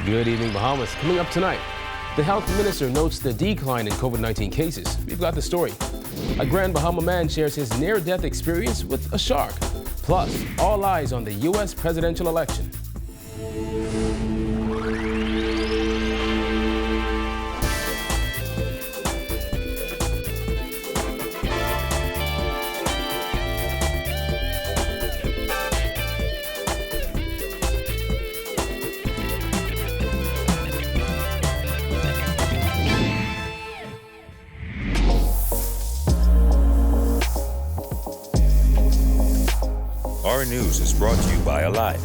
Good evening, Bahamas. Coming up tonight, the health minister notes the decline in COVID-19 cases. We've got the story. A Grand Bahama man shares his near-death experience with a shark. Plus, all eyes on the U.S. presidential election. Our News is brought to you by Alive.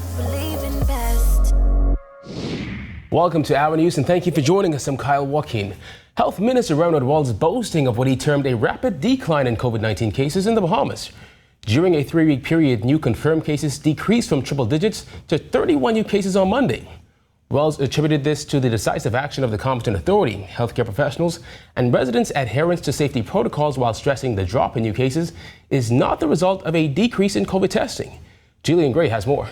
Welcome to Our News and thank you for joining us. I'm Kyle Joaquin. Health Minister Ronald Wells boasting of what he termed a rapid decline in COVID-19 cases in the Bahamas. During a 3-week period, new confirmed cases decreased from triple digits to 31 new cases on Monday. Wells attributed this to the decisive action of the competent authority, healthcare professionals, and residents' adherence to safety protocols, while stressing the drop in new cases is not the result of a decrease in COVID testing. Julian Gray has more.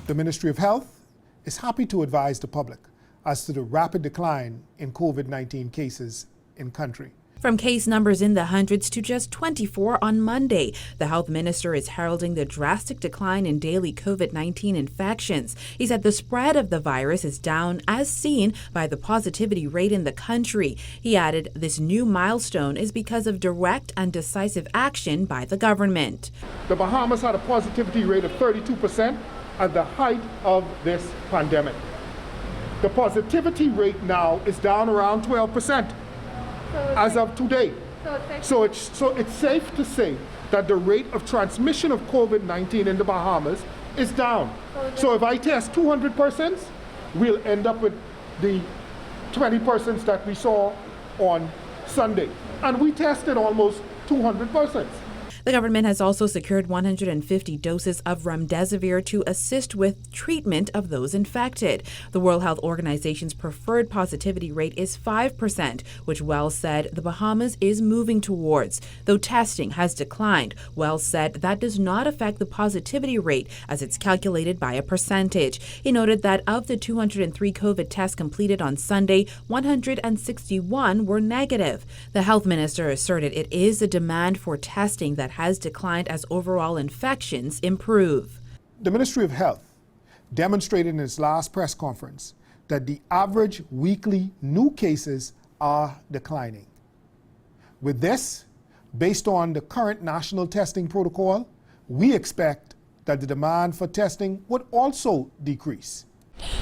The Ministry of Health is happy to advise the public as to the rapid decline in COVID-19 cases in country. From case numbers in the hundreds to just 24 on Monday, the health minister is heralding the drastic decline in daily COVID-19 infections. He said the spread of the virus is down as seen by the positivity rate in the country. He added this new milestone is because of direct and decisive action by the government. The Bahamas had a positivity rate of 32% at the height of this pandemic. The positivity rate now is down around 12%. As of today. So it's safe to say that the rate of transmission of COVID-19 in the Bahamas is down. So if I test 200 persons, we'll end up with the 20 persons that we saw on Sunday. And we tested almost 200 persons. The government has also secured 150 doses of remdesivir to assist with treatment of those infected. The World Health Organization's preferred positivity rate is 5%, which Wells said the Bahamas is moving towards. Though testing has declined, Wells said that does not affect the positivity rate as it's calculated by a percentage. He noted that of the 203 COVID tests completed on Sunday, 161 were negative. The health minister asserted it is the demand for testing that has declined as overall infections improve. The Ministry of Health demonstrated in its last press conference that the average weekly new cases are declining. With this, based on the current national testing protocol, we expect that the demand for testing would also decrease.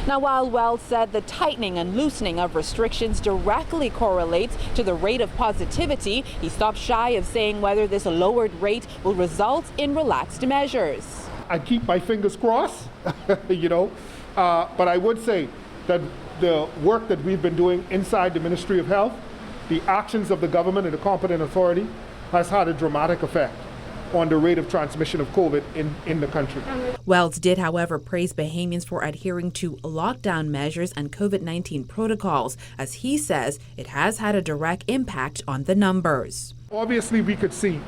Now, while Wells said the tightening and loosening of restrictions directly correlates to the rate of positivity, he stopped shy of saying whether this lowered rate will result in relaxed measures. I keep my fingers crossed, but I would say that the work that we've been doing inside the Ministry of Health, the actions of the government and the competent authority has had a dramatic effect on the rate of transmission of COVID in the country. Wells did, however, praise Bahamians for adhering to lockdown measures and COVID-19 protocols, as he says it has had a direct impact on the numbers. Obviously, we could see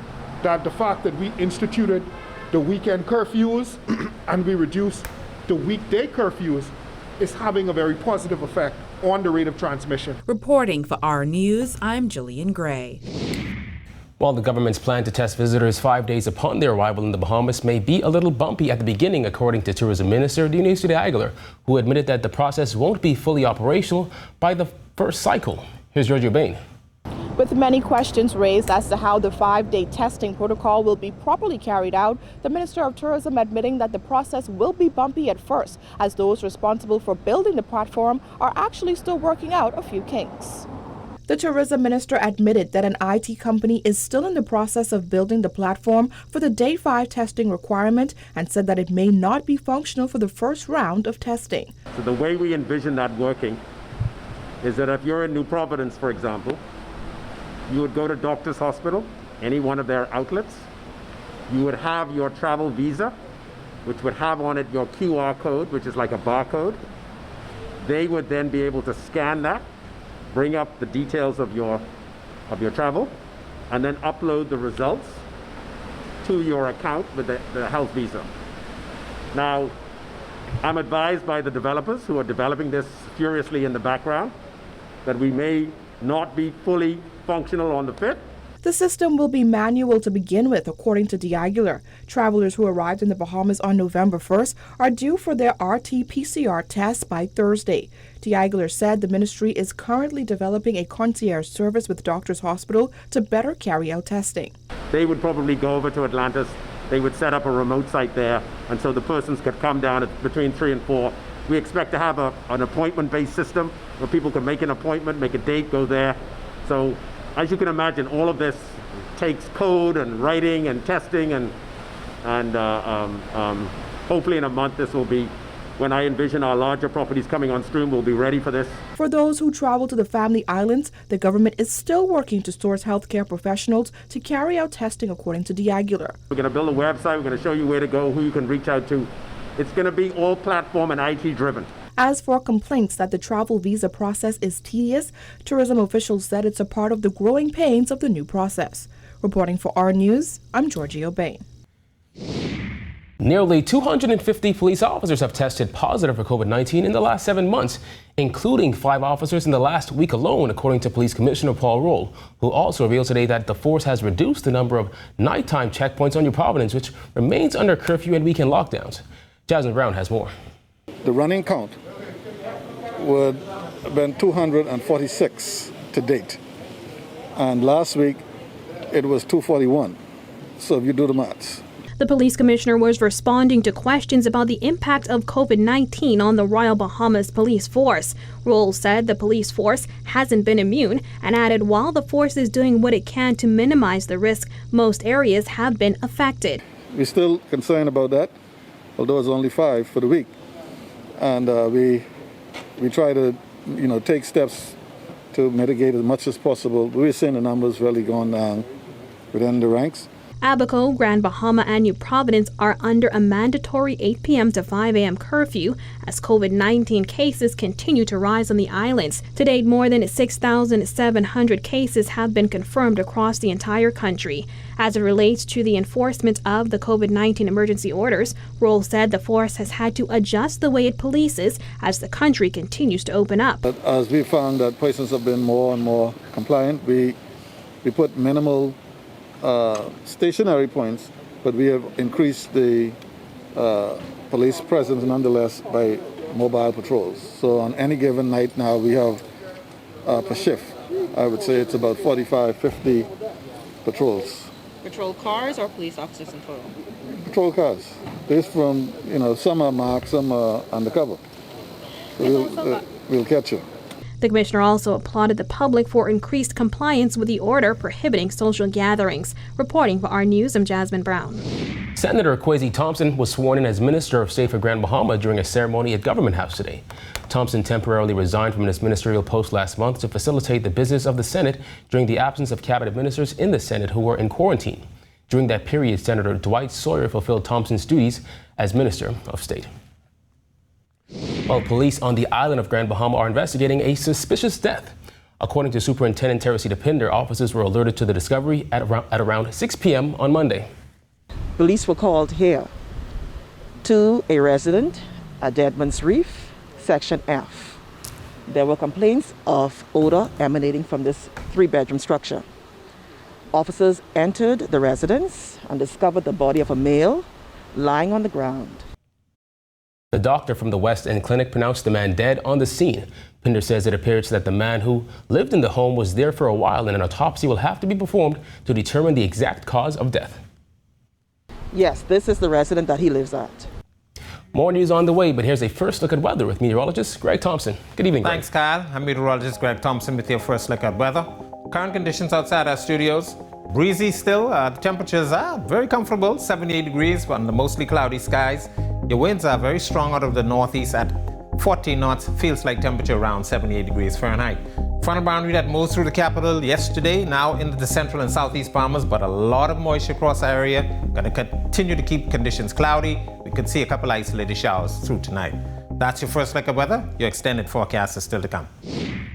that the fact that we instituted the weekend curfews and we reduced the weekday curfews is having a very positive effect on the rate of transmission. Reporting for Our News, I'm Jillian Gray. While the government's plan to test visitors 5 days upon their arrival in the Bahamas may be a little bumpy at the beginning, according to Tourism Minister Dionisio de Aguilar, who admitted that the process won't be fully operational by the first cycle. Here's Giorgio Bain. With many questions raised as to how the 5-day testing protocol will be properly carried out, the Minister of Tourism admitting that the process will be bumpy at first, as those responsible for building the platform are actually still working out a few kinks. The tourism minister admitted that an IT company is still in the process of building the platform for the day 5 testing requirement and said that it may not be functional for the first round of testing. So the way we envision that working is that if you're in New Providence, for example, you would go to Doctors Hospital, any one of their outlets. You would have your travel visa, which would have on it your QR code, which is like a barcode. They would then be able to scan that, bring up the details of your travel, and then upload the results to your account with the health visa. Now, I'm advised by the developers who are developing this furiously in the background that we may not be fully functional on the 5th. The system will be manual to begin with, according to Diagular. Travelers who arrived in the Bahamas on November 1st are due for their RT-PCR tests by Thursday. Diagular said the ministry is currently developing a concierge service with Doctors Hospital to better carry out testing. They would probably go over to Atlantis. They would set up a remote site there, and so the persons could come down at between 3 and 4. We expect to have an appointment-based system where people can make an appointment, make a date, go there. So, as you can imagine, all of this takes code and writing and testing, and hopefully in a month this will be, when I envision our larger properties coming on stream, we'll be ready for this. For those who travel to the Family Islands, the government is still working to source healthcare professionals to carry out testing, according to Diagular. We're going to build a website. We're going to show you where to go, who you can reach out to. It's going to be all platform and IT driven. As for complaints that the travel visa process is tedious, tourism officials said it's a part of the growing pains of the new process. Reporting for Our News, I'm Georgie Bain. Nearly 250 police officers have tested positive for COVID-19 in the last 7 months, including 5 officers in the last week alone, according to Police Commissioner Paul Roll, who also revealed today that the force has reduced the number of nighttime checkpoints on New Providence, which remains under curfew and weekend lockdowns. Jasmine Brown has more. The running count would have been 246 to date, and last week it was 241. So if you do the maths. The police commissioner was responding to questions about the impact of COVID-19 on the Royal Bahamas Police Force. Roll said the police force hasn't been immune and added while the force is doing what it can to minimize the risk, most areas have been affected. We're still concerned about that, although it's only 5 for the week. And we try to, take steps to mitigate as much as possible. We're seeing the numbers really going down within the ranks. Abaco, Grand Bahama, and New Providence are under a mandatory 8 p.m. to 5 a.m. curfew as COVID-19 cases continue to rise on the islands. To date, more than 6,700 cases have been confirmed across the entire country. As it relates to the enforcement of the COVID-19 emergency orders, Roll said the force has had to adjust the way it polices as the country continues to open up. But as we found that persons have been more and more compliant, we put minimal stationary points, but we have increased the police presence nonetheless by mobile patrols. So on any given night now we have per shift, I would say it's about 45, 50 patrols. Patrol cars or police officers in total? Patrol cars. There's from, some are marked, some are undercover. So we'll catch you. The commissioner also applauded the public for increased compliance with the order prohibiting social gatherings. Reporting for Our News, I'm Jasmine Brown. Senator Kwesi Thompson was sworn in as Minister of State for Grand Bahama during a ceremony at Government House today. Thompson temporarily resigned from his ministerial post last month to facilitate the business of the Senate during the absence of cabinet ministers in the Senate who were in quarantine. During that period, Senator Dwight Sawyer fulfilled Thompson's duties as Minister of State. Well, police on the island of Grand Bahama are investigating a suspicious death. According to Superintendent Teresita Pinder, officers were alerted to the discovery at around 6 p.m. on Monday. Police were called here to a resident at Deadman's Reef, Section F. There were complaints of odor emanating from this 3-bedroom structure. Officers entered the residence and discovered the body of a male lying on the ground. The doctor from the West End Clinic pronounced the man dead on the scene. Pinder says it appears that the man who lived in the home was there for a while and an autopsy will have to be performed to determine the exact cause of death. Yes, this is the resident that he lives at. More news on the way, but here's a first look at weather with meteorologist Greg Thompson. Good evening, Greg. Thanks, Kyle. I'm meteorologist Greg Thompson with your first look at weather. Current conditions outside our studios. Breezy still. The temperatures are very comfortable, 78 degrees under mostly cloudy skies. Your winds are very strong out of the northeast at 40 knots. Feels like temperature around 78 degrees Fahrenheit. Frontal boundary that moves through the capital yesterday, now into the central and southeast Bahamas, but a lot of moisture across the area. Going to continue to keep conditions cloudy. We could see a couple isolated showers through tonight. That's your first look at weather. Your extended forecast is still to come.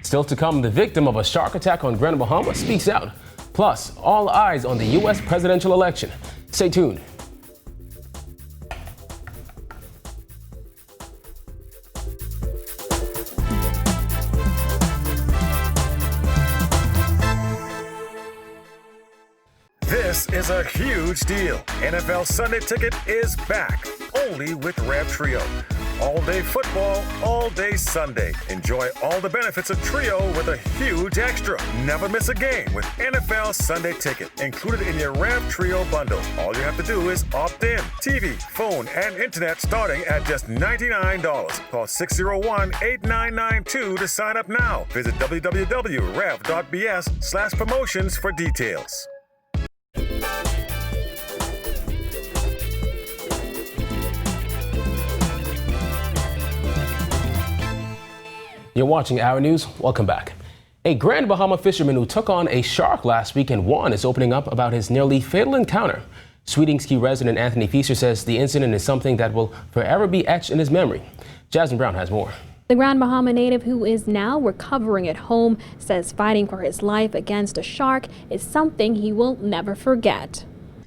Still to come, the victim of a shark attack on Grand Bahama speaks out. Plus, all eyes on the U.S. presidential election. Stay tuned. This is a huge deal. NFL Sunday Ticket is back, only with Rev Trio. All day football, all day Sunday. Enjoy all the benefits of Trio with a huge extra. Never miss a game with NFL Sunday Ticket, included in your Rev Trio bundle. All you have to do is opt in. TV, phone, and internet starting at just $99. Call 601-8992 to sign up now. Visit www.rev.bs/promotions for details. You're watching Our News. Welcome back. A Grand Bahama fisherman who took on a shark last week and won is opening up about his nearly fatal encounter. Sweetings Key resident Anthony Feaster says the incident is something that will forever be etched in his memory. Jasmine Brown has more. The Grand Bahama native, who is now recovering at home, says fighting for his life against a shark is something he will never forget.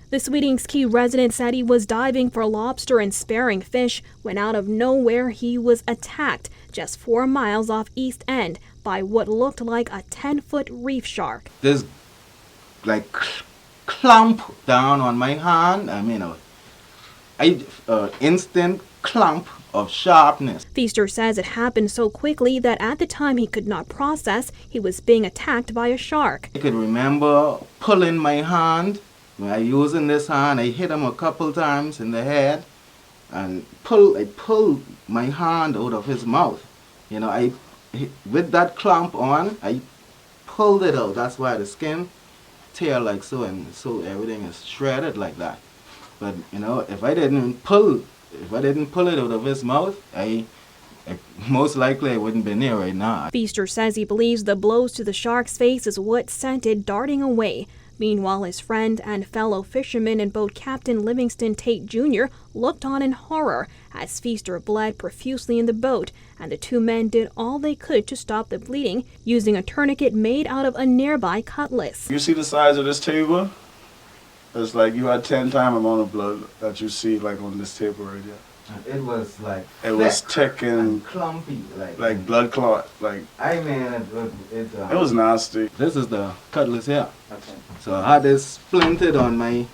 The Sweetings Key resident said he was diving for lobster and sparing fish when out of nowhere he was attacked just 4 miles off East End by what looked like a 10-foot reef shark. This like clump down on my hand. I mean, instant clump of sharpness. Feaster says it happened so quickly that at the time he could not process he was being attacked by a shark. I could remember pulling my hand. When I using this hand, I hit him a couple times in the head and I pulled my hand out of his mouth. You know, with that clump on, I pulled it out. That's why the skin tear like so, and so everything is shredded like that. But you know, if I didn't pull it out of his mouth, I most likely I wouldn't be near right now. Feaster says he believes the blows to the shark's face is what sent it darting away. Meanwhile, his friend and fellow fisherman and boat captain Livingston Tate Jr. looked on in horror as Feaster bled profusely in the boat, and the two men did all they could to stop the bleeding using a tourniquet made out of a nearby cutlass. You see the size of this table? It's like you had 10 times amount of blood that you see like on this table right here. It was like it was thick and clumpy, like blood clot. Like I mean, it was nasty. This is the cutlass here. Okay. So I had this splintered on my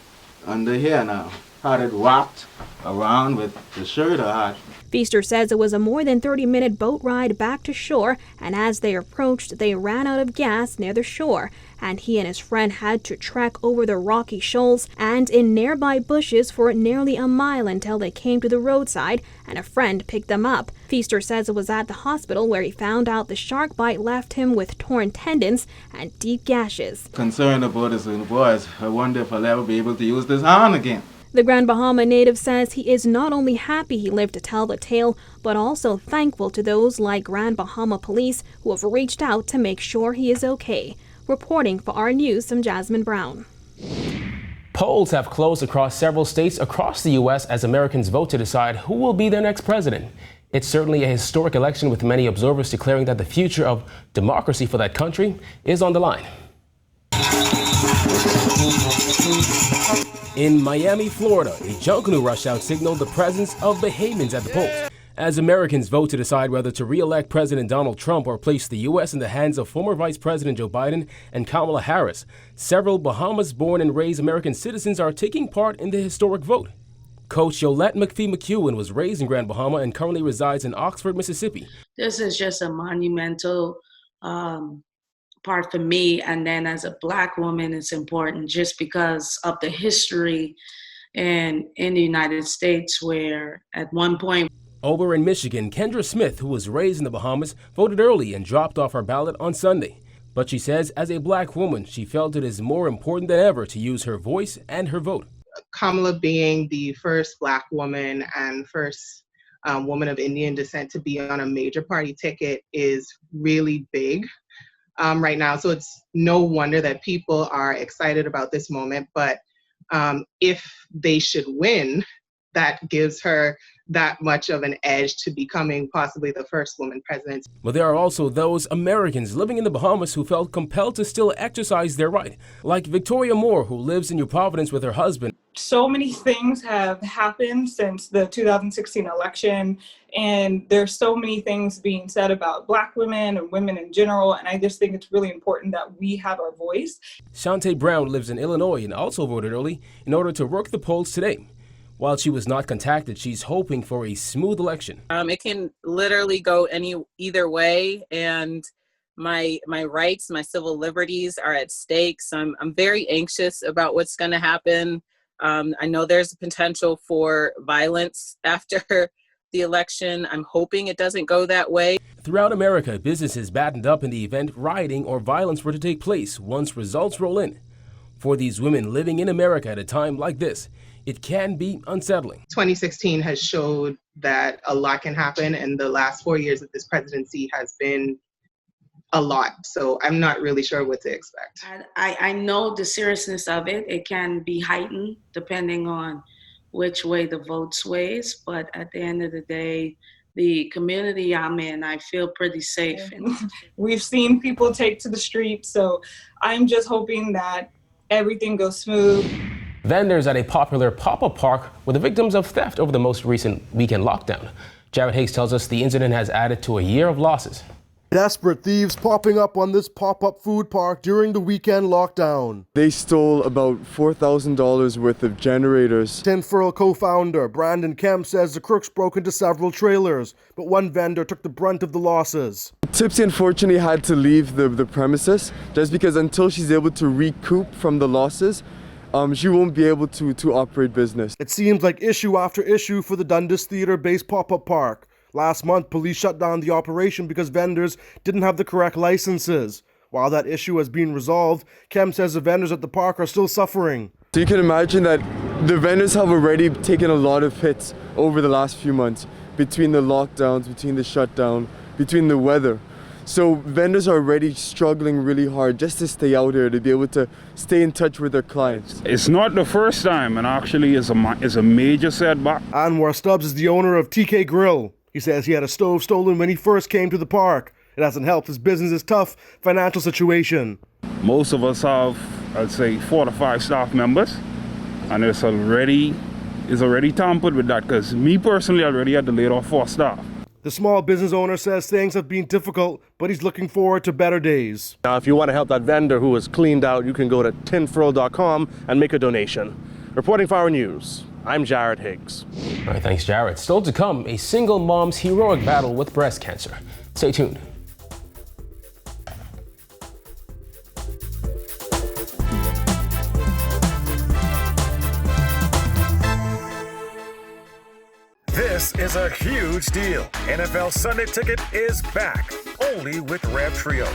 under here now. Had it wrapped around with the shirt I had. Feaster says it was a more than 30-minute boat ride back to shore, and as they approached, they ran out of gas near the shore, and he and his friend had to trek over the rocky shoals and in nearby bushes for nearly a mile until they came to the roadside, and a friend picked them up. Feaster says it was at the hospital where he found out the shark bite left him with torn tendons and deep gashes. Concerned about his boys, I wonder if I'll ever be able to use this hand again. The Grand Bahama native says he is not only happy he lived to tell the tale, but also thankful to those like Grand Bahama Police who have reached out to make sure he is okay. Reporting for Our News, I'm Jasmine Brown. Polls have closed across several states across the U.S. as Americans vote to decide who will be their next president. It's certainly a historic election, with many observers declaring that the future of democracy for that country is on the line. In Miami, Florida, a Junkanoo rush out signaled the presence of Bahamians at the polls. As Americans vote to decide whether to re-elect President Donald Trump or place the U.S. in the hands of former Vice President Joe Biden and Kamala Harris, several Bahamas-born and raised American citizens are taking part in the historic vote. Coach Yolette McPhee-McEwen was raised in Grand Bahama and currently resides in Oxford, Mississippi. This is just a monumental part for me, and then as a Black woman, it's important just because of the history in the United States, where at one point. Over in Michigan, Kendra Smith, who was raised in the Bahamas, voted early and dropped off her ballot on Sunday. But she says as a Black woman, she felt it is more important than ever to use her voice and her vote. Kamala being the first Black woman and first woman of Indian descent to be on a major party ticket is really big right now. So it's no wonder that people are excited about this moment. But if they should win, that gives her that much of an edge to becoming possibly the first woman president. But there are also those Americans living in the Bahamas who felt compelled to still exercise their right, like Victoria Moore, who lives in New Providence with her husband. so many things have happened since the 2016 election, and there's so many things being said about Black women and women in general, and I just think it's really important that we have our voice. Shantae Brown lives in Illinois and also voted early in order to work the polls today. While she was not contacted, she's hoping for a smooth election. It can literally go either way, and my rights, my civil liberties are at stake. So I'm very anxious about what's going to happen. I know there's a potential for violence after the election. I'm hoping it doesn't go that way. Throughout America, businesses battened up in the event rioting or violence were to take place once results roll in. For these women living in America at a time like this, it can be unsettling. 2016 has showed that a lot can happen, and the last 4 years of this presidency has been a lot. So I'm not really sure what to expect. I know the seriousness of it. It can be heightened depending on which way the vote sways. But at the end of the day, the community I'm in, I feel pretty safe. We've seen people take to the streets, so I'm just hoping that everything goes smooth. Vendors at a popular pop-up park were the victims of theft over the most recent weekend lockdown. Jared Higgs tells us the incident has added to a year of losses. Desperate thieves popping up on this pop-up food park during the weekend lockdown. They stole about $4,000 worth of generators. Tinfurl co-founder Brandon Kemp says the crooks broke into several trailers, but one vendor took the brunt of the losses. Tipsy unfortunately had to leave the premises just because until she's able to recoup from the losses, she won't be able to operate business. It seems like issue after issue for the Dundas Theatre-based pop-up park. Last month, police shut down the operation because vendors didn't have the correct licenses. While that issue has been resolved, Kemp says the vendors at the park are still suffering. So you can imagine that the vendors have already taken a lot of hits over the last few months between the lockdowns, between the shutdown, between the weather. So vendors are already struggling really hard just to stay out here, to be able to stay in touch with their clients. It's not the first time, and actually it's a major setback. Anwar Stubbs is the owner of TK Grill. He says he had a stove stolen when he first came to the park. It hasn't helped his business's tough financial situation. Most of us have, I'd say, 4 to 5 staff members, and it's already tampered with that, because me personally already had to lay off 4 staff. The small business owner says things have been difficult, but he's looking forward to better days. Now, if you want to help that vendor who is cleaned out, you can go to tinfurl.com and make a donation. Reporting for Our News, I'm Jared Higgs. All right, thanks, Jared. Still to come, a single mom's heroic battle with breast cancer. Stay tuned. This is a huge deal. NFL Sunday Ticket is back, only with Rev Trio.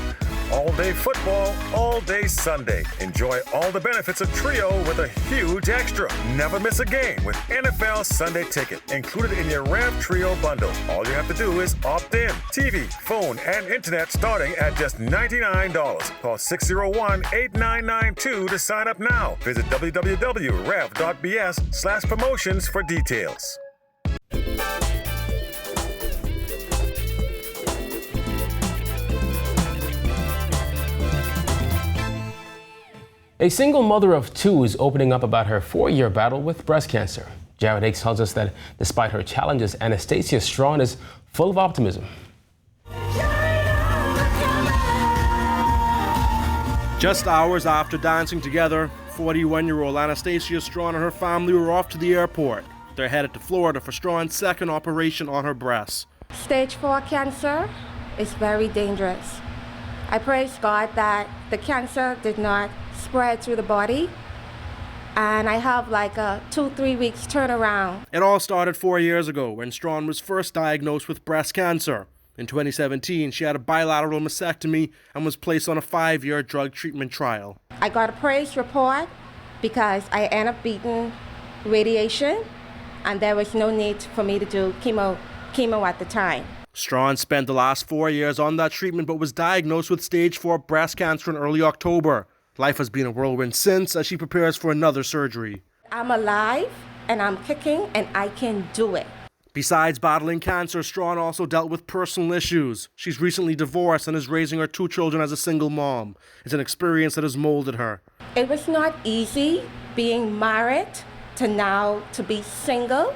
All day football, all day Sunday. Enjoy all the benefits of Trio with a huge extra. Never miss a game with NFL Sunday Ticket, included in your Rev Trio bundle. All you have to do is opt in. TV, phone, and internet starting at just $99. Call 601-8992 to sign up now. Visit www.rev.bs/promotions for details. A single mother of 2 is opening up about her 4-year battle with breast cancer. Jared Higgs tells us that despite her challenges, Anastasia Strawn is full of optimism. Just hours after dancing together, 41-year-old Anastasia Strawn and her family were off to the airport. They're headed to Florida for Strawn's second operation on her breasts. Stage 4 cancer is very dangerous. I praise God that the cancer did not spread through the body, and I have like a 2-3 weeks turnaround. It all started 4 years ago when Strawn was first diagnosed with breast cancer. In 2017, she had a bilateral mastectomy and was placed on a 5-year drug treatment trial. I got a praise report because I ended up beating radiation, and there was no need for me to do chemo at the time. Strawn spent the last 4 years on that treatment but was diagnosed with stage 4 breast cancer in early October. Life has been a whirlwind since as she prepares for another surgery. I'm alive and I'm kicking and I can do it. Besides battling cancer, Strawn also dealt with personal issues. She's recently divorced and is raising her 2 children as a single mom. It's an experience that has molded her. It was not easy being married to now to be single,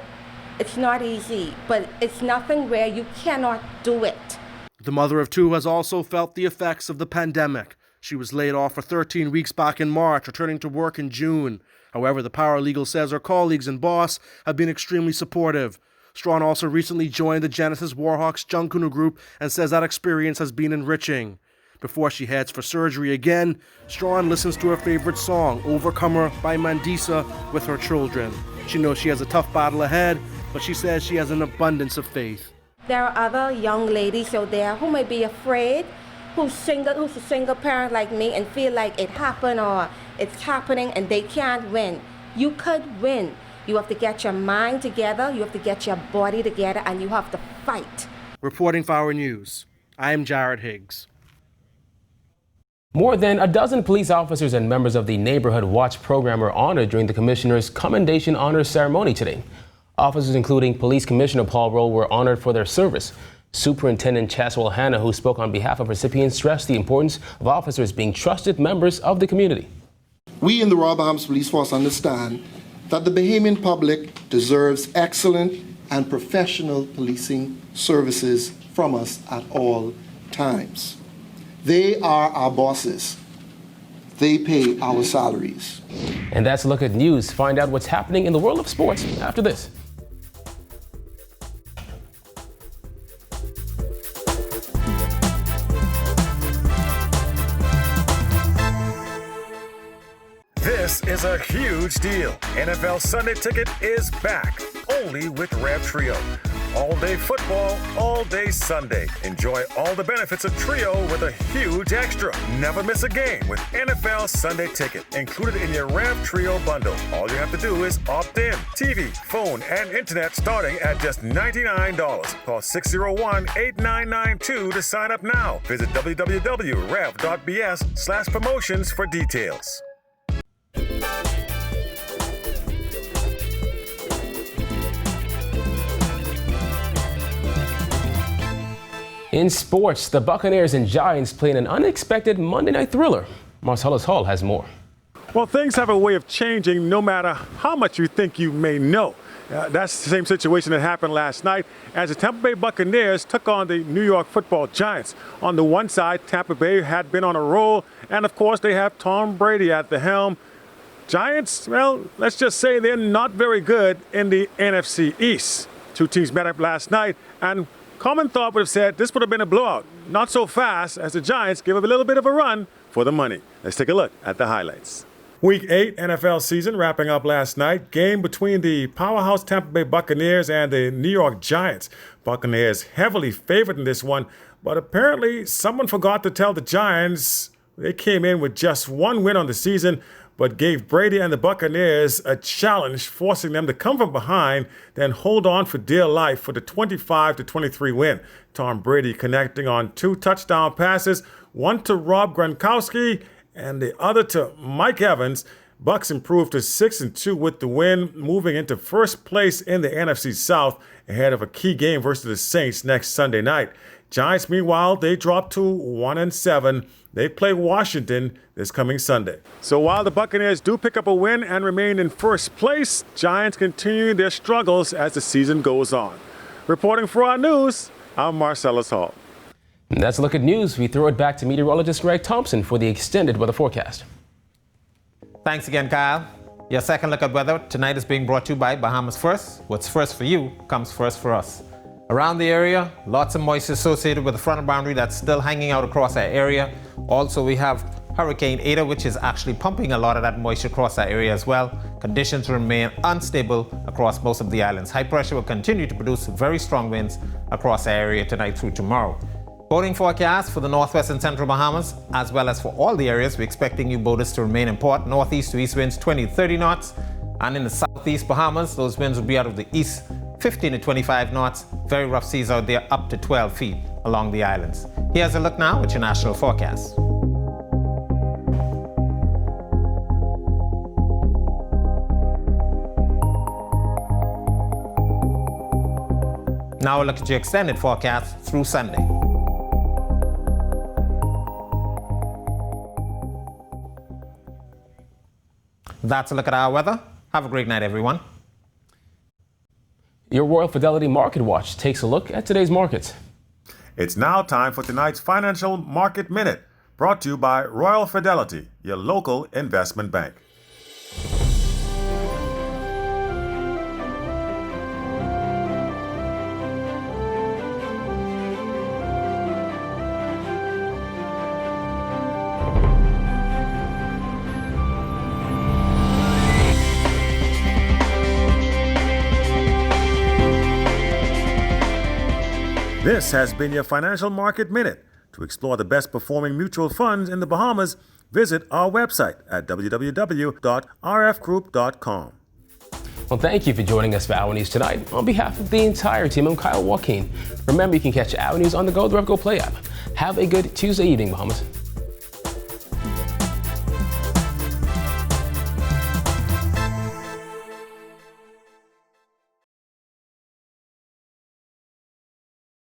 it's not easy, but it's nothing where you cannot do it. The mother of two has also felt the effects of the pandemic. She was laid off for 13 weeks back in March, returning to work in June. However, the paralegal says her colleagues and boss have been extremely supportive. Strawn also recently joined the Genesis Warhawks Junkanoo group and says that experience has been enriching. Before she heads for surgery again, Strawn listens to her favorite song, Overcomer by Mandisa, with her children. She knows she has a tough battle ahead, but she says she has an abundance of faith. There are other young ladies out there who may be afraid, who's a single parent like me and feel like it happened or it's happening and they can't win. You could win. You have to get your mind together, you have to get your body together, and you have to fight. Reporting for Our News, I'm Jared Higgs. More than a dozen police officers and members of the Neighborhood Watch program were honored during the Commissioner's Commendation Honors Ceremony today. Officers including Police Commissioner Paul Rowe were honored for their service. Superintendent Chaswell Hanna, who spoke on behalf of recipients, stressed the importance of officers being trusted members of the community. We in the Royal Bahamas Police Force understand that the Bahamian public deserves excellent and professional policing services from us at all times. They are our bosses. They pay our salaries. And that's a look at news. Find out what's happening in the world of sports after this. This is a huge deal. NFL Sunday Ticket is back, only with Rev Trio. All day football, all day Sunday. Enjoy all the benefits of Trio with a huge extra. Never miss a game with NFL Sunday Ticket, included in your Rev Trio bundle. All you have to do is opt in. TV, phone, and internet starting at just $99. Call 601-8992 to sign up now. Visit www.rev.bs/promotions for details. In sports, the Buccaneers and Giants played an unexpected Monday night thriller. Marcellus Hall has more. Well, things have a way of changing no matter how much you think you may know. That's the same situation that happened last night as the Tampa Bay Buccaneers took on the New York Football Giants. On the one side, Tampa Bay had been on a roll, and of course they have Tom Brady at the helm. Giants, well, let's just say they're not very good in the NFC East. Two teams met up last night, and common thought would have said this would have been a blowout. Not so fast, as the Giants give up a little bit of a run for the money. Let's take a look at the highlights. Week 8 NFL season wrapping up last night. Game between the powerhouse Tampa Bay Buccaneers and the New York Giants. Buccaneers heavily favored in this one, but apparently someone forgot to tell the Giants they came in with just one win on the season, but gave Brady and the Buccaneers a challenge, forcing them to come from behind, then hold on for dear life for the 25-23 win. Tom Brady connecting on 2 touchdown passes, one to Rob Gronkowski and the other to Mike Evans. Bucs improved to 6-2 with the win, moving into first place in the NFC South ahead of a key game versus the Saints next Sunday night. Giants, meanwhile, they dropped to 1-7. They play Washington this coming Sunday. So while the Buccaneers do pick up a win and remain in first place, Giants continue their struggles as the season goes on. Reporting for Our News, I'm Marcellus Hall. And that's a look at news. We throw it back to meteorologist Greg Thompson for the extended weather forecast. Thanks again, Kyle. Your second look at weather tonight is being brought to you by Bahamas First. What's first for you comes first for us. Around the area, lots of moisture associated with the frontal boundary that's still hanging out across our area. Also, we have Hurricane Ada, which is actually pumping a lot of that moisture across our area as well. Conditions remain unstable across most of the islands. High pressure will continue to produce very strong winds across our area tonight through tomorrow. Boating forecast for the northwest and central Bahamas, as well as for all the areas, we're expecting you boaters to remain in port. Northeast to east winds 20 to 30 knots. And in the southeast Bahamas, those winds will be out of the east 15 to 25 knots. Very rough seas out there, up to 12 feet along the islands. Here's a look now at your national forecast. Now we'll look at your extended forecast through Sunday. That's a look at our weather. Have a great night, everyone. Your Royal Fidelity Market Watch takes a look at today's markets. It's now time for tonight's Financial Market Minute, brought to you by Royal Fidelity, your local investment bank. This has been your Financial Market Minute. To explore the best performing mutual funds in the Bahamas, visit our website at www.rfgroup.com. Well, thank you for joining us for Our News tonight. On behalf of the entire team, I'm Kyle Joaquin. Remember, you can catch Our News on the Go, the RevGo Play app. Have a good Tuesday evening, Bahamas.